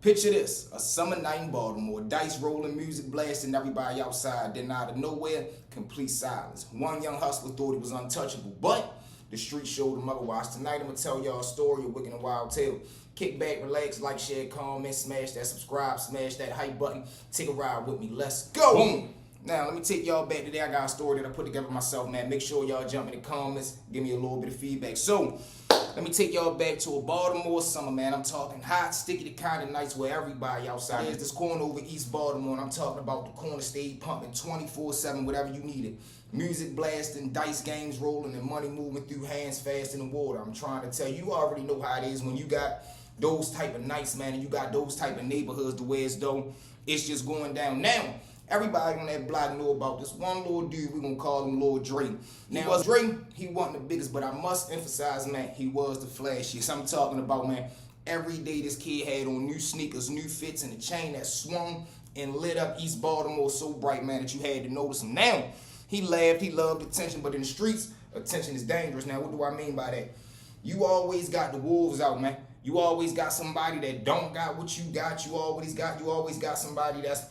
Picture this, a summer night in Baltimore, dice rolling, music blasting, everybody outside. Then out of nowhere, complete silence. One young hustler thought he was untouchable, but the street showed him otherwise. Tonight I'm going to tell y'all a story of wicked and wild tale. Kick back, relax, like, share, comment, smash that subscribe, smash that hype button. Take a ride with me. Let's go. Boom. Now, let me take y'all back today. I got a story that I put together myself, man. Make sure y'all jump in the comments. Give me a little bit of feedback. So, let me take y'all back to a Baltimore summer, man. I'm talking hot, sticky, the kind of nights where everybody outside. There's this corner over East Baltimore, and I'm talking about the corner stayed pumping 24/7, whatever you needed. Music blasting, dice games rolling, and money moving through hands fast in the water. I'm trying to tell you, you already know how it is when you got those type of nights, man, and you got those type of neighborhoods to where as though it's just going down. Now, everybody on that block know about this one little dude, we're going to call him Lord Dre. Now, Dre, he wasn't the biggest, but I must emphasize, man, he was the flashiest. I'm talking about, man, every day this kid had on new sneakers, new fits, and a chain that swung and lit up East Baltimore so bright, man, that you had to notice him. Now, he laughed, he loved attention, but in the streets, attention is dangerous. Now, what do I mean by that? You always got the wolves out, man. You always got somebody that don't got what you got. You always got somebody that's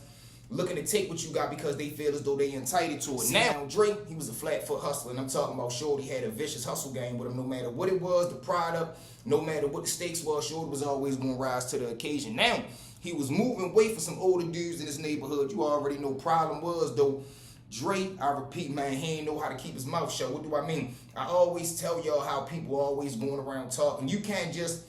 looking to take what you got because they feel as though they entitled to it. Now, Dre, he was a flat foot hustler, and I'm talking about Shorty had a vicious hustle game with him. No matter what it was, the product, no matter what the stakes was, Shorty was always going to rise to the occasion. Now, he was moving weight for some older dudes in his neighborhood. You already know problem was, though, Dre, I repeat, man, he ain't know how to keep his mouth shut. What do I mean? I always tell y'all how people always going around talking. You can't just...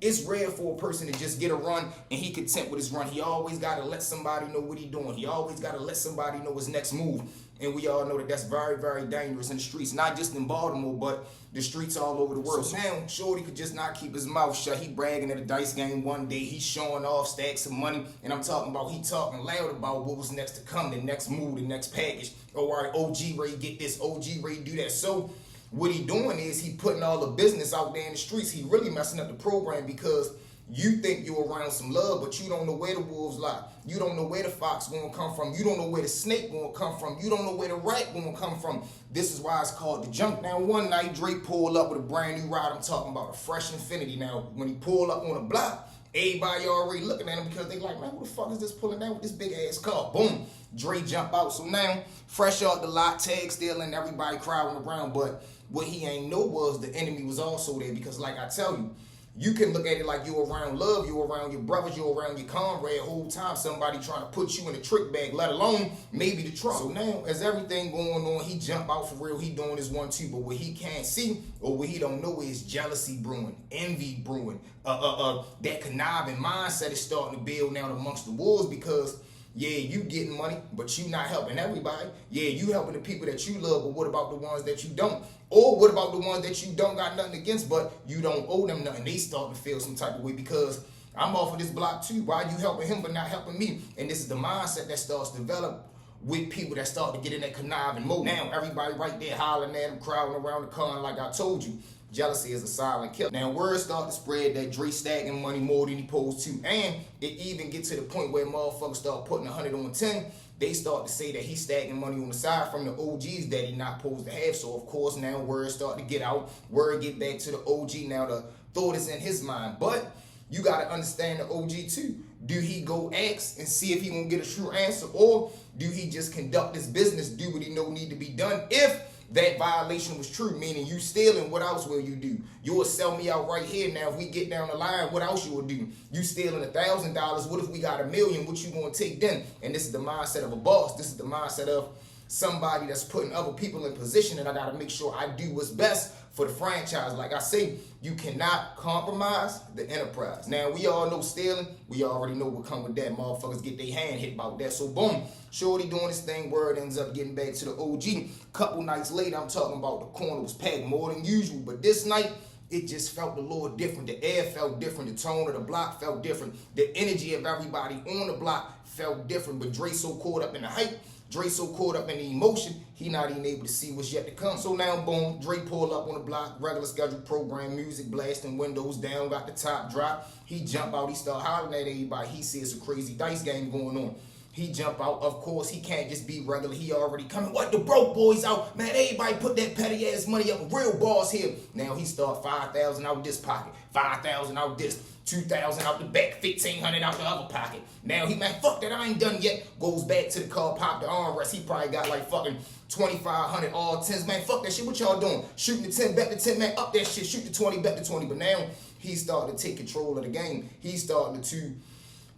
It's rare for a person to just get a run and he content with his run. He always got to let somebody know what he's doing. He always got to let somebody know his next move. And we all know that that's very, very dangerous in the streets. Not just in Baltimore, but the streets all over the world. So now, Shorty could just not keep his mouth shut. He bragging at a dice game one day. He's showing off stacks of money. And I'm talking about, he talking loud about what was next to come, the next move, the next package. Oh, all right, OG Ray get this, OG Ray do that. So what he doing is he putting all the business out there in the streets. He really messing up the program because you think you're around some love, but you don't know where the wolves lie. You don't know where the fox gonna come from. You don't know where the snake gonna come from. You don't know where the rat gonna come from. This is why it's called the junk. Now, one night, Dre pulled up with a brand new ride. I'm talking about a fresh Infinity. Now, when he pulled up on the block, everybody already looking at him because they like, man, who the fuck is this pulling down with this big ass car? Boom, Dre jump out. So now, fresh out the lot, tag still, and everybody crowding around, but what he ain't know was the enemy was also there because, like I tell you, you can look at it like you're around love, you're around your brothers, you're around your comrade, whole time somebody trying to put you in a trick bag, let alone maybe the trunk. So now, as everything going on, he jump out for real, he doing his 1-2, but what he can't see or what he don't know is jealousy brewing, envy brewing, that conniving mindset is starting to build now amongst the wolves because yeah, you getting money, but you not helping everybody. Yeah, you helping the people that you love, but what about the ones that you don't? Or what about the ones that you don't got nothing against, but you don't owe them nothing? They start to feel some type of way because I'm off of this block too. Why you helping him but not helping me? And this is the mindset that starts to develop with people that start to get in that conniving mode. Now, everybody right there hollering at him, crowding around the car, and like I told you, jealousy is a silent killer. Now, word start to spread that Dre stacking money more than he posed to, and it even get to the point where motherfuckers start putting 100 on 10. They start to say that he's stacking money on the side from the OGs that he not supposed to have. So, of course, now word start to get out. Word get back to the OG. Now, the thought is in his mind. But you got to understand the OG, too. Do he go ask and see if he gonna get a true answer? Or do he just conduct his business, do what he know need to be done? If that violation was true, meaning you stealing, what else will you do? You will sell me out right here. Now, if we get down the line, what else you will do? You stealing $1,000. What if we got $1 million? What you gonna take then? And this is the mindset of a boss. This is the mindset of somebody that's putting other people in position, and I gotta make sure I do what's best for the franchise. Like I say, you cannot compromise the enterprise. Now, we all know stealing. We already know what come with that. Motherfuckers get their hand hit about that. So, boom, Shorty doing this thing. Word ends up getting back to the OG. Couple nights later, I'm talking about the corner was packed more than usual. But this night, it just felt a little different. The air felt different. The tone of the block felt different. The energy of everybody on the block felt different. But Dre so caught up in the hype, Dre so caught up in the emotion, he not even able to see what's yet to come. So now, boom, Dre pulled up on the block, regular scheduled program, music blasting, windows down, got the top drop. He jump out, he start hollering at everybody. He sees a crazy dice game going on. He jump out. Of course, he can't just be regular. He already coming. What, the broke boys out? Man, everybody put that petty ass money up. A real boss here. Now he start 5,000 out this pocket, 5,000 out this, 2,000 out the back, 1,500 out the other pocket. Now he, man, fuck that, I ain't done yet. Goes back to the car, pop the armrest. He probably got like fucking 2,500 all 10s. Man, fuck that shit. What y'all doing? Shooting the 10, bet the 10, man, up that shit. Shoot the 20, bet the 20. But now he's starting to take control of the game. He's starting to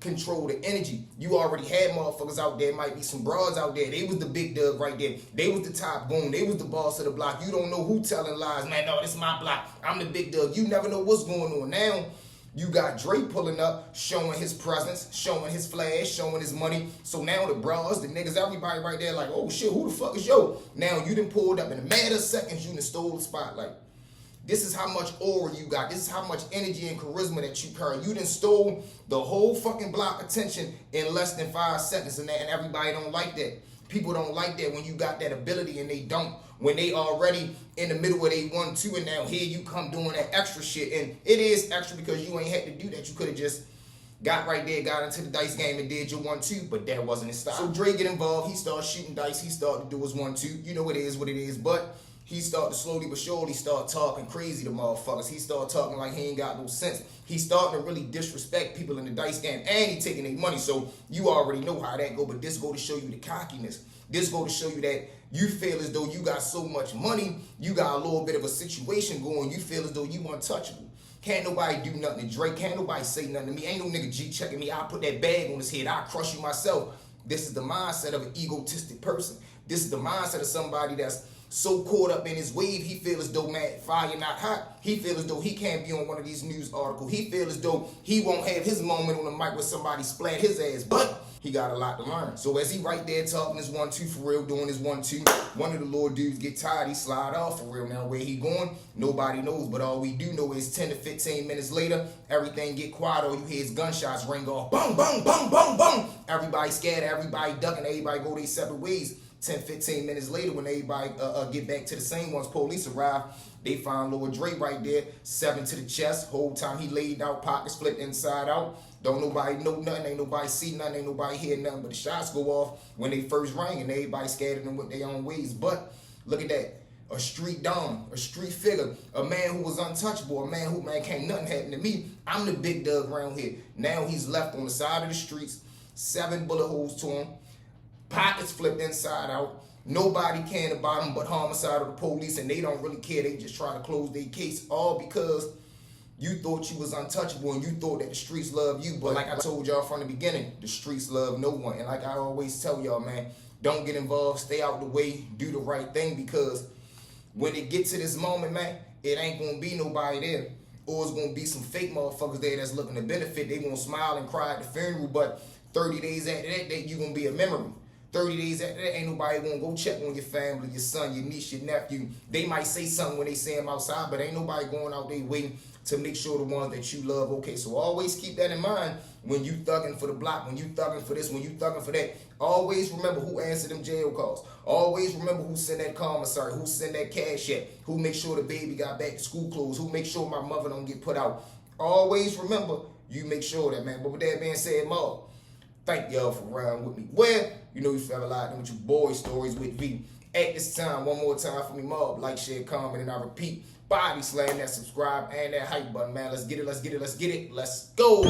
control the energy. You already had motherfuckers out there, might be some broads out there. They was the big dog right there. They was the top boom. They was the boss of the block. You don't know who telling lies. Man, no, this is my block. I'm the big dog. You never know what's going on. Now, you got Dre pulling up, showing his presence, showing his flash, showing his money. So now the bros, the niggas, everybody right there like, oh shit, who the fuck is yo? Now you done pulled up in a matter of seconds, you done stole the spotlight. This is how much aura you got. This is how much energy and charisma that you carry. You done stole the whole fucking block attention in less than 5 seconds, and everybody don't like that. People don't like that when you got that ability and they don't. When they already in the middle where they 1-2, and now here you come doing that extra shit. And it is extra because you ain't had to do that. You could have just got right there, got into the dice game and did your 1-2, but that wasn't his style. So Dre get involved. He starts shooting dice. He started to do his 1-2. You know it is what it is, but he started to slowly but surely start talking crazy to motherfuckers. He started talking like he ain't got no sense. He starting to really disrespect people in the dice game, and he taking their money. So you already know how that go, but this go to show you the cockiness. This go to show you that you feel as though you got so much money, you got a little bit of a situation going, you feel as though you untouchable. Can't nobody do nothing to Drake. Can't nobody say nothing to me. Ain't no nigga G checking me. I'll put that bag on his head. I'll crush you myself. This is the mindset of an egotistic person. This is the mindset of somebody that's so caught up in his wave, he feel as though, man, fire not hot. He feel as though he can't be on one of these news articles. He feel as though he won't have his moment on the mic where somebody splat his ass. But he got a lot to learn. So as he right there talking his 1-2 for real, doing his 1-2, one of the Lord dudes get tired, he slide off for real. Now where he going, nobody knows. But all we do know is 10 to 15 minutes later, everything get quiet. All you hear is gunshots ring off. Boom, boom, boom, boom, boom. Everybody scared, everybody ducking, everybody go their separate ways. 10, 15 minutes later, when everybody get back to the scene, once police arrive, they find Lord Dre right there, 7 to the chest. Whole time he laid out, pockets split inside out. Don't nobody know nothing, ain't nobody see nothing, ain't nobody hear nothing, but the shots go off when they first rang, and everybody scattered them with their own ways. But look at that. A street don, a street figure, a man who was untouchable, a man who, man, can't nothing happen to me. I'm the big dog around here. Now he's left on the side of the streets, 7 bullet holes to him. Pockets flipped inside out. Nobody caring about him but homicide or the police, and they don't really care. They just try to close their case, all because you thought you was untouchable and you thought that the streets love you. But like I told y'all from the beginning, the streets love no one. And like I always tell y'all, man, don't get involved. Stay out the way. Do the right thing, because when it get to this moment, man, it ain't going to be nobody there. Or it's going to be some fake motherfuckers there that's looking to benefit. They going to smile and cry at the funeral, but 30 days after that, you going to be a memory. 30 days after that, ain't nobody gonna go check on your family, your son, your niece, your nephew. They might say something when they see him outside, but ain't nobody going out there waiting to make sure the ones that you love okay. So always keep that in mind when you thugging for the block, when you thugging for this, when you thugging for that. Always remember who answered them jail calls. Always remember who sent that commissary, who sent that cash check, who make sure the baby got back to school clothes, who make sure my mother don't get put out. Always remember, you make sure that, man. But with that being said, Mo, thank y'all for riding with me. Well, you know you fell a lot with your boy stories with me. At this time, one more time for me, Mob. Like, share, comment, and I repeat, body slam that subscribe and that hype button, man. Let's get it, let's get it, let's get it. Let's go.